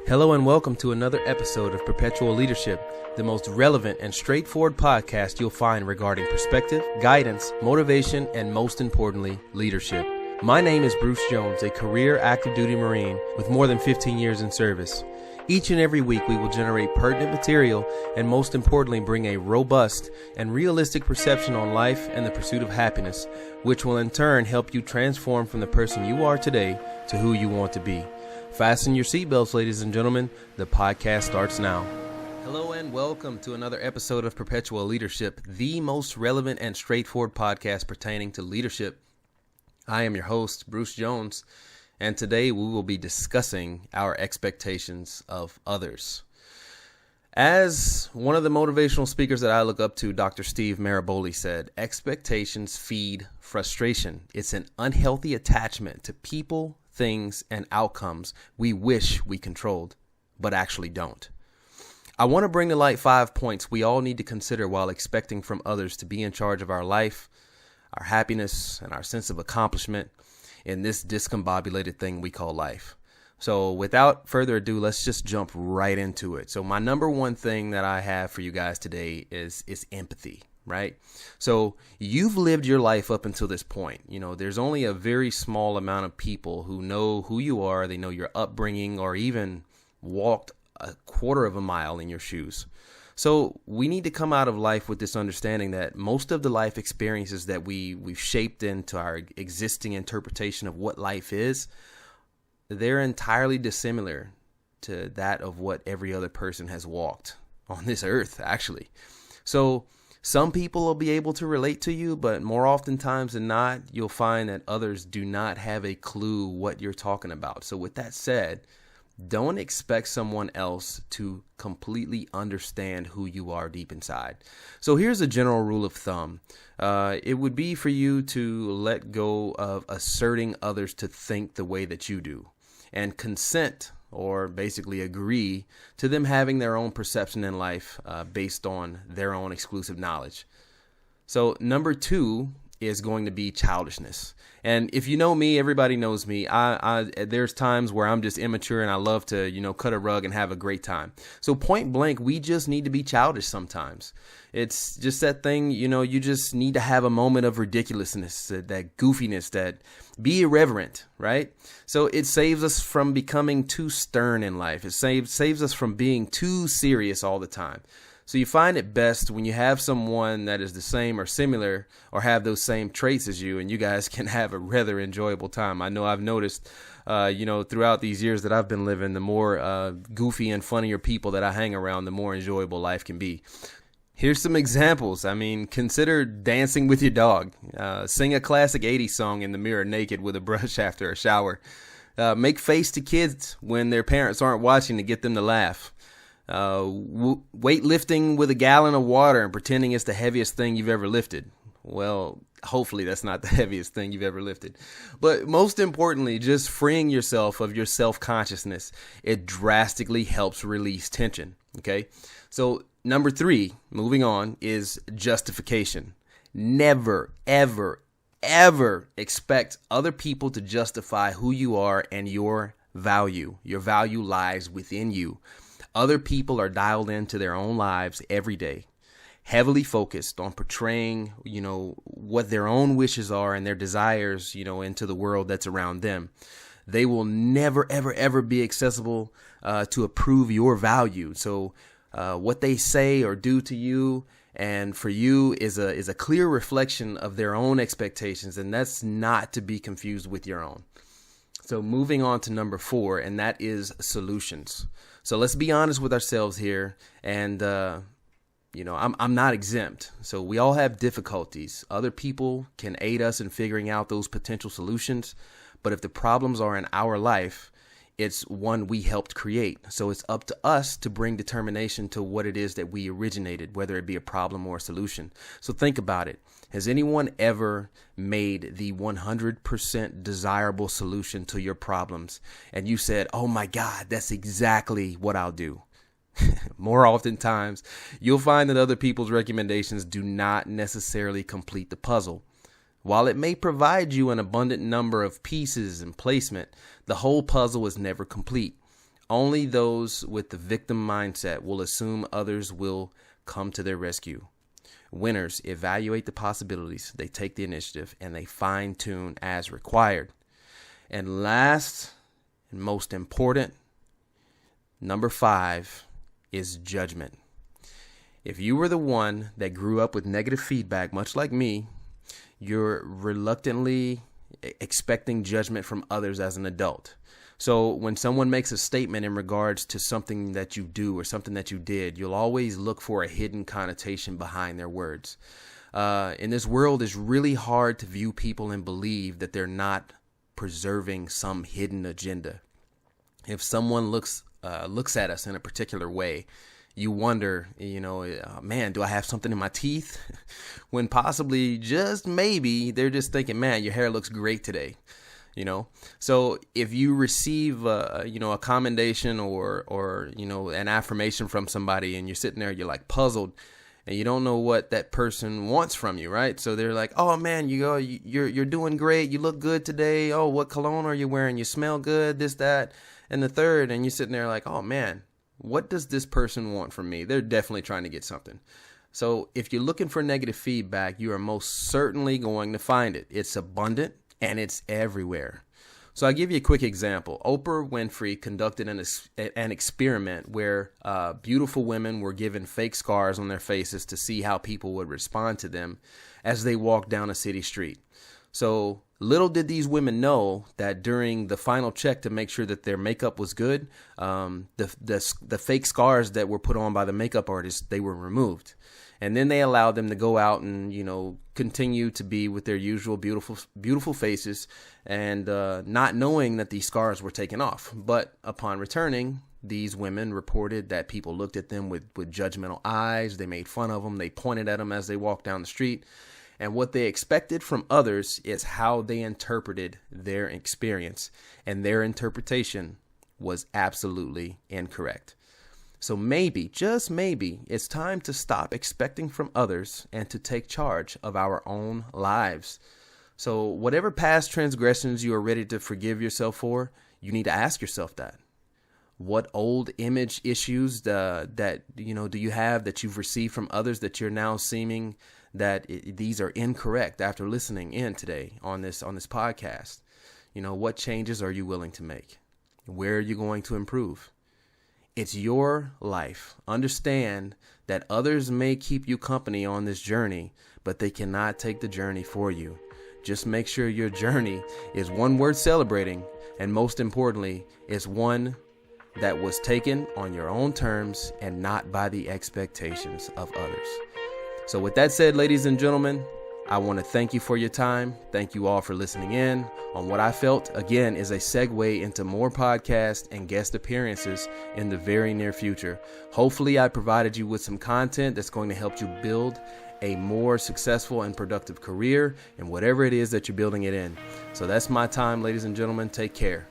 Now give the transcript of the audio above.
Hello and welcome to another episode of Perpetual Leadership, the most relevant and straightforward podcast you'll find regarding perspective, guidance, motivation, and most importantly, leadership. My name is Bruce Jones, a career active duty Marine with more than 15 years in service. Each and every week we will generate pertinent material and most importantly bring a robust and realistic perception on life and the pursuit of happiness, which will in turn help you transform from the person you are today to who you want to be. Fasten your seatbelts, ladies and gentlemen. The podcast starts now. Hello and welcome to another episode of Perpetual Leadership, the most relevant and straightforward podcast pertaining to leadership. I am your host, Bruce Jones, and today we will be discussing our expectations of others. As one of the motivational speakers that I look up to, Dr. Steve Maraboli, said, expectations feed frustration. It's an unhealthy attachment to people, things, and outcomes we wish we controlled, but actually don't. I want to bring to light 5 points we all need to consider while expecting from others to be in charge of our life, our happiness, and our sense of accomplishment in this discombobulated thing we call life. So without further ado, let's just jump right into it. So my number one thing that I have for you guys today is empathy. Right? So you've lived your life up until this point. You know, there's only a very small amount of people who know who you are. They know your upbringing or even walked a quarter of a mile in your shoes. So we need to come out of life with this understanding that most of the life experiences that we've shaped into our existing interpretation of what life is, they're entirely dissimilar to that of what every other person has walked on this earth, actually. So some people will be able to relate to you, but more oftentimes than not, you'll find that others do not have a clue what you're talking about. So with that said, don't expect someone else to completely understand who you are deep inside. So here's a general rule of thumb. It would be for you to let go of asserting others to think the way that you do and consent or basically agree to them having their own perception in life based on their own exclusive knowledge. So number 2 is going to be childishness. And if you know me, everybody knows me. There's times where I'm just immature and I love to, cut a rug and have a great time. So point blank, we just need to be childish sometimes. It's just that thing, you just need to have a moment of ridiculousness, that goofiness, that be irreverent, right? So it saves us from becoming too stern in life. It saves us from being too serious all the time. So you find it best when you have someone that is the same or similar or have those same traits as you, and you guys can have a rather enjoyable time. I know I've noticed, throughout these years that I've been living, the more goofy and funnier people that I hang around, the more enjoyable life can be. Here's some examples. Consider dancing with your dog. Sing a classic 80s song in the mirror naked with a brush after a shower. Make face to kids when their parents aren't watching to get them to laugh. Weightlifting with a gallon of water and pretending it's the heaviest thing you've ever lifted. Well, hopefully that's not the heaviest thing you've ever lifted. But most importantly, just freeing yourself of your self-consciousness. It drastically helps release tension. Okay. So number 3, moving on, is justification. Never, ever, ever expect other people to justify who you are and your value. Your value lies within you. Other people are dialed into their own lives every day, heavily focused on portraying, what their own wishes are and their desires, into the world that's around them. They will never, ever, ever be accessible to approve your value. So what they say or do to you and for you is a clear reflection of their own expectations, and that's not to be confused with your own. So moving on to number 4, and that is solutions. So let's be honest with ourselves here. And, I'm not exempt. So we all have difficulties. Other people can aid us in figuring out those potential solutions. But if the problems are in our life, it's one we helped create. So it's up to us to bring determination to what it is that we originated, whether it be a problem or a solution. So think about it. Has anyone ever made the 100% desirable solution to your problems and you said, oh my God, that's exactly what I'll do? More oftentimes, you'll find that other people's recommendations do not necessarily complete the puzzle. While it may provide you an abundant number of pieces and placement, the whole puzzle is never complete. Only those with the victim mindset will assume others will come to their rescue. Winners evaluate the possibilities, they take the initiative, and they fine-tune as required. And last and most important, number 5 is judgment. If you were the one that grew up with negative feedback, much like me, you're reluctantly expecting judgment from others as an adult. So when someone makes a statement in regards to something that you do or something that you did, you'll always look for a hidden connotation behind their words. In this world, it's really hard to view people and believe that they're not preserving some hidden agenda. If someone looks at us in a particular way, you wonder, man, do I have something in my teeth? When possibly, just maybe, they're just thinking, man, your hair looks great today. So if you receive, a commendation or an affirmation from somebody and you're sitting there, you're like puzzled and you don't know what that person wants from you, right? So they're like, oh man, you're doing great. You look good today. Oh, what cologne are you wearing? You smell good, this, that, and the third. And you're sitting there like, oh man, what does this person want from me? They're definitely trying to get something. So if you're looking for negative feedback, you are most certainly going to find it. It's abundant. And it's everywhere. So I'll give you a quick example. Oprah Winfrey conducted an experiment where beautiful women were given fake scars on their faces to see how people would respond to them as they walked down a city street. So little did these women know that during the final check to make sure that their makeup was good, the fake scars that were put on by the makeup artist, they were removed. And then they allowed them to go out and, continue to be with their usual beautiful faces and not knowing that these scars were taken off. But upon returning, these women reported that people looked at them with judgmental eyes. They made fun of them. They pointed at them as they walked down the street. And what they expected from others is how they interpreted their experience. And their interpretation was absolutely incorrect. So maybe, just maybe, it's time to stop expecting from others and to take charge of our own lives. So whatever past transgressions you are ready to forgive yourself for, you need to ask yourself that. What old image issues do you have that you've received from others that you're now seeming that these are incorrect after listening in today on this podcast? What changes are you willing to make? Where are you going to improve? It's your life. Understand that others may keep you company on this journey, but they cannot take the journey for you. Just make sure your journey is one worth celebrating, and most importantly, is one that was taken on your own terms and not by the expectations of others. So with that said, ladies and gentlemen, I want to thank you for your time. Thank you all for listening in on what I felt, again, is a segue into more podcasts and guest appearances in the very near future. Hopefully, I provided you with some content that's going to help you build a more successful and productive career in whatever it is that you're building it in. So that's my time, ladies and gentlemen. Take care.